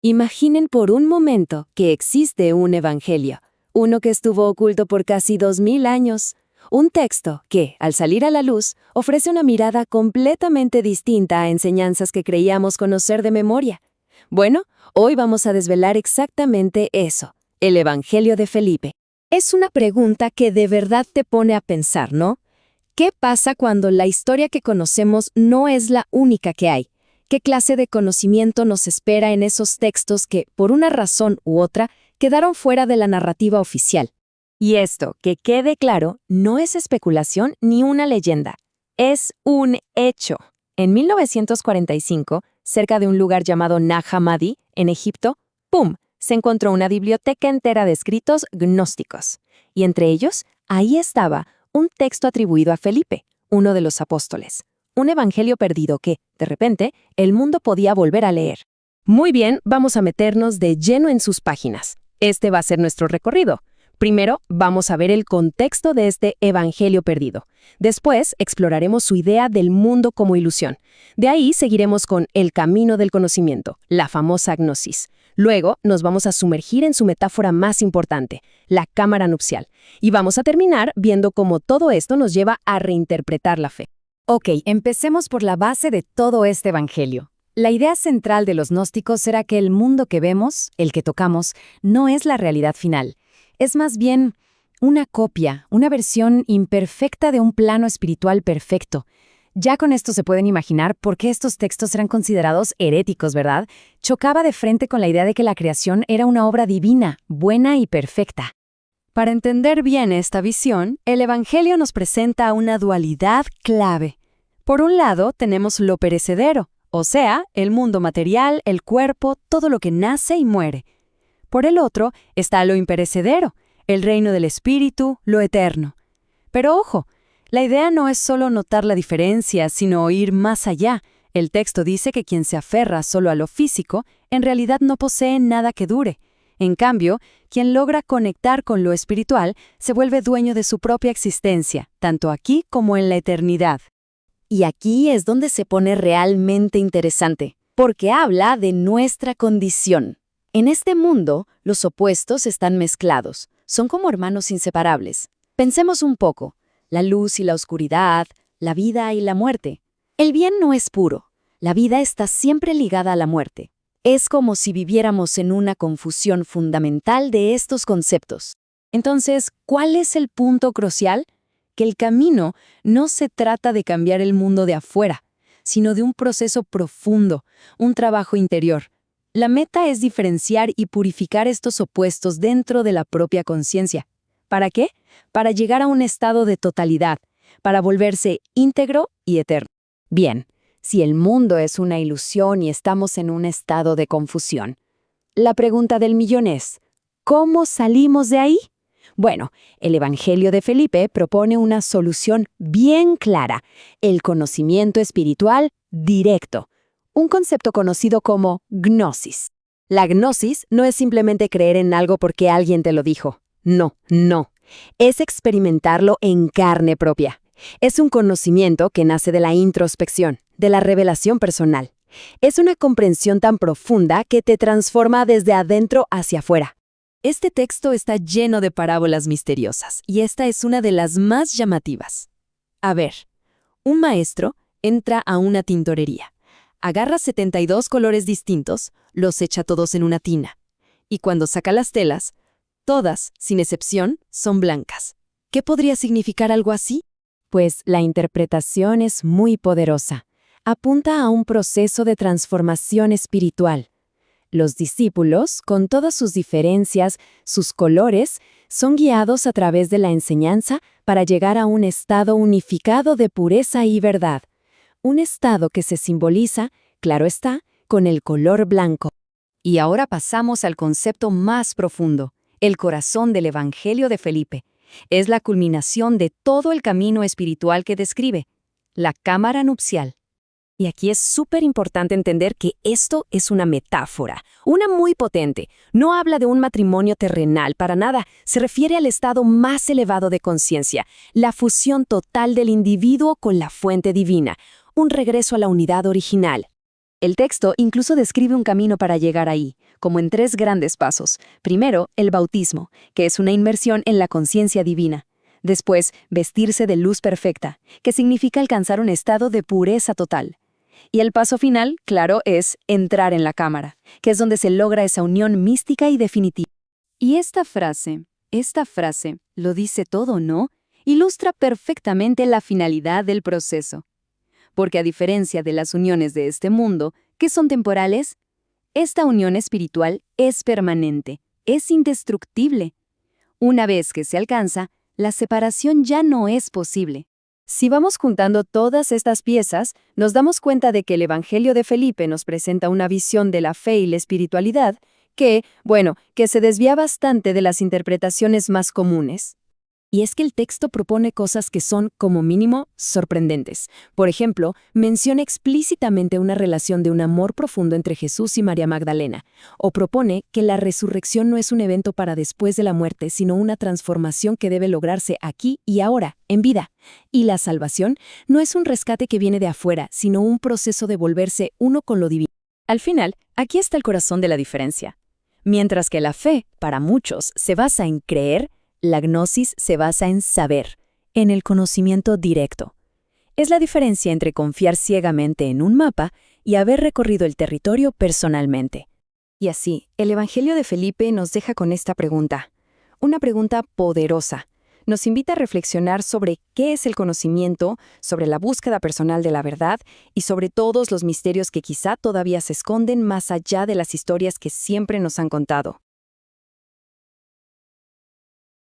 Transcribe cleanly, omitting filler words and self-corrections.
Imaginen por un momento que existe un evangelio, uno que estuvo oculto por casi 2000 años. Un texto que, al salir a la luz, ofrece una mirada completamente distinta a enseñanzas que creíamos conocer de memoria. Bueno, hoy vamos a desvelar exactamente eso, el Evangelio de Felipe. Es una pregunta que de verdad te pone a pensar, ¿no? ¿Qué pasa cuando la historia que conocemos no es la única que hay? ¿Qué clase de conocimiento nos espera en esos textos que, por una razón u otra, quedaron fuera de la narrativa oficial? Y esto, que quede claro, no es especulación ni una leyenda. Es un hecho. En 1945, cerca de un lugar llamado Nag Hammadi, en Egipto, ¡pum!, se encontró una biblioteca entera de escritos gnósticos. Y entre ellos, ahí estaba un texto atribuido a Felipe, uno de los apóstoles. Un evangelio perdido que, de repente, el mundo podía volver a leer. Muy bien, vamos a meternos de lleno en sus páginas. Este va a ser nuestro recorrido. Primero, vamos a ver el contexto de este evangelio perdido. Después, exploraremos su idea del mundo como ilusión. De ahí seguiremos con el camino del conocimiento, la famosa gnosis. Luego, nos vamos a sumergir en su metáfora más importante, la cámara nupcial. Y vamos a terminar viendo cómo todo esto nos lleva a reinterpretar la fe. Ok, empecemos por la base de todo este evangelio. La idea central de los gnósticos era que el mundo que vemos, el que tocamos, no es la realidad final. Es más bien una copia, una versión imperfecta de un plano espiritual perfecto. Ya con esto se pueden imaginar por qué estos textos eran considerados heréticos, ¿verdad? Chocaba de frente con la idea de que la creación era una obra divina, buena y perfecta. Para entender bien esta visión, el Evangelio nos presenta una dualidad clave. Por un lado, tenemos lo perecedero, o sea, el mundo material, el cuerpo, todo lo que nace y muere. Por el otro está lo imperecedero, el reino del espíritu, lo eterno. Pero ojo, la idea no es solo notar la diferencia, sino ir más allá. El texto dice que quien se aferra solo a lo físico, en realidad no posee nada que dure. En cambio, quien logra conectar con lo espiritual se vuelve dueño de su propia existencia, tanto aquí como en la eternidad. Y aquí es donde se pone realmente interesante, porque habla de nuestra condición. En este mundo, los opuestos están mezclados, son como hermanos inseparables. Pensemos un poco, la luz y la oscuridad, la vida y la muerte. El bien no es puro, la vida está siempre ligada a la muerte. Es como si viviéramos en una confusión fundamental de estos conceptos. Entonces, ¿cuál es el punto crucial? Que el camino no se trata de cambiar el mundo de afuera, sino de un proceso profundo, un trabajo interior. La meta es diferenciar y purificar estos opuestos dentro de la propia conciencia. ¿Para qué? Para llegar a un estado de totalidad, para volverse íntegro y eterno. Bien, si el mundo es una ilusión y estamos en un estado de confusión, la pregunta del millón es, ¿cómo salimos de ahí? Bueno, el Evangelio de Felipe propone una solución bien clara, el conocimiento espiritual directo, un concepto conocido como gnosis. La gnosis no es simplemente creer en algo porque alguien te lo dijo. No. Es experimentarlo en carne propia. Es un conocimiento que nace de la introspección, de la revelación personal. Es una comprensión tan profunda que te transforma desde adentro hacia afuera. Este texto está lleno de parábolas misteriosas, y esta es una de las más llamativas. A ver, un maestro entra a una tintorería. Agarra 72 colores distintos, los echa todos en una tina. Y cuando saca las telas, todas, sin excepción, son blancas. ¿Qué podría significar algo así? Pues la interpretación es muy poderosa. Apunta a un proceso de transformación espiritual. Los discípulos, con todas sus diferencias, sus colores, son guiados a través de la enseñanza para llegar a un estado unificado de pureza y verdad. Un estado que se simboliza, claro está, con el color blanco. Y ahora pasamos al concepto más profundo, el corazón del Evangelio de Felipe. Es la culminación de todo el camino espiritual que describe, la cámara nupcial. Y aquí es súper importante entender que esto es una metáfora, una muy potente. No habla de un matrimonio terrenal para nada, se refiere al estado más elevado de conciencia, la fusión total del individuo con la fuente divina, un regreso a la unidad original. El texto incluso describe un camino para llegar ahí, como en 3 grandes pasos. Primero, el bautismo, que es una inmersión en la conciencia divina. Después, vestirse de luz perfecta, que significa alcanzar un estado de pureza total. Y el paso final, claro, es entrar en la cámara, que es donde se logra esa unión mística y definitiva. Y esta frase, lo dice todo, ¿no? Ilustra perfectamente la finalidad del proceso. Porque a diferencia de las uniones de este mundo, que son temporales, esta unión espiritual es permanente, es indestructible. Una vez que se alcanza, la separación ya no es posible. Si vamos juntando todas estas piezas, nos damos cuenta de que el Evangelio de Felipe nos presenta una visión de la fe y la espiritualidad que se desvía bastante de las interpretaciones más comunes. Y es que el texto propone cosas que son, como mínimo, sorprendentes. Por ejemplo, menciona explícitamente una relación de un amor profundo entre Jesús y María Magdalena, o propone que la resurrección no es un evento para después de la muerte, sino una transformación que debe lograrse aquí y ahora, en vida. Y la salvación no es un rescate que viene de afuera, sino un proceso de volverse uno con lo divino. Al final, aquí está el corazón de la diferencia. Mientras que la fe, para muchos, se basa en creer, la gnosis se basa en saber, en el conocimiento directo. Es la diferencia entre confiar ciegamente en un mapa y haber recorrido el territorio personalmente. Y así, el Evangelio de Felipe nos deja con esta pregunta. Una pregunta poderosa. Nos invita a reflexionar sobre qué es el conocimiento, sobre la búsqueda personal de la verdad y sobre todos los misterios que quizá todavía se esconden más allá de las historias que siempre nos han contado.